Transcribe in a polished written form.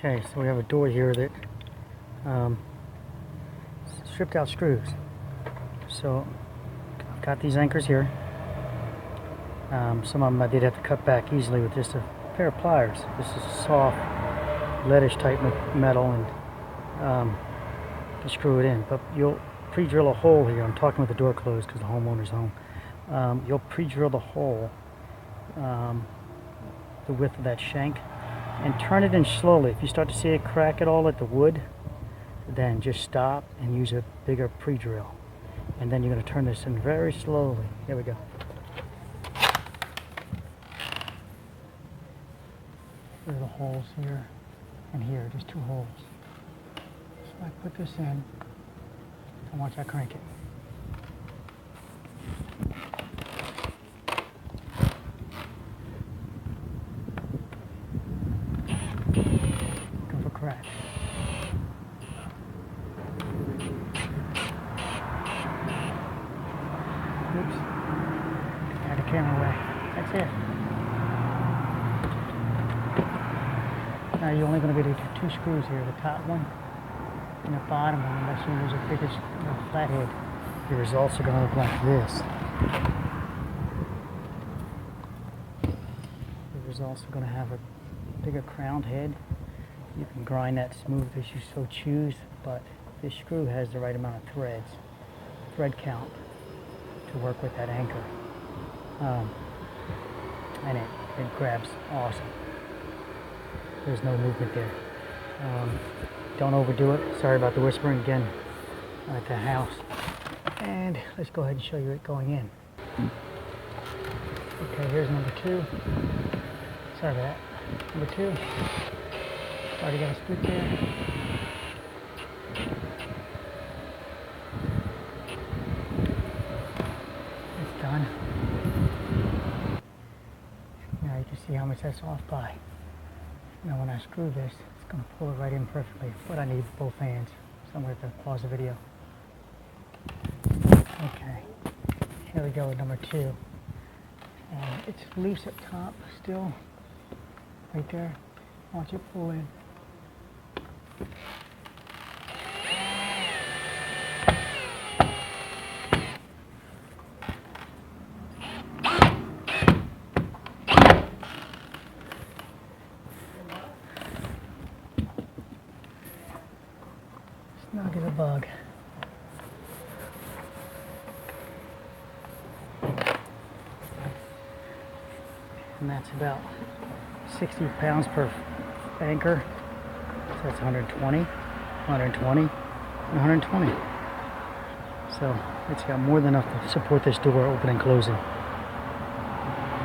Okay, so we have a door here that stripped out screws. So I've got these anchors here. Some of them I did have to cut back easily with just a pair of pliers. This is soft, leadish type metal, and you screw it in. But you'll pre-drill a hole here. I'm talking with the door closed because the homeowner's home. You'll pre-drill the hole, the width of that shank, and turn it in slowly. If you start to see it crack at all at the wood, then just stop and use a bigger pre-drill. And then you're going to turn this in very slowly. Here we go. There are the holes here and here, just 2 holes. So I put this in and watch I crank it. Looking for cracks. Oops. Had the camera away. That's it. Now you're only going to be able to do 2 screws here, the top one and the bottom one, unless you use a bigger flathead. Your results are going to look like this. The results are going to have a bigger crowned head. You can grind that smooth as you so choose, but this screw has the right amount of thread count to work with that anchor. And it grabs awesome. There's no movement there. Don't overdo it. Sorry about the whispering again at the house. And let's go ahead and show you it going in. Okay, here's number 2. Sorry about that. Number 2. Already got a split there. It's done. Now you can see how much that's off by. Now when I screw this, it's going to pull it right in perfectly, but I need both hands, so I'm going to have to pause the video. Okay, here we go with number 2. And it's loose up top still, right there. Watch it pull in. Snug as a bug. And that's about 60 pounds per anchor. So that's 120, 120, and 120. So it's got more than enough to support this door open and closing.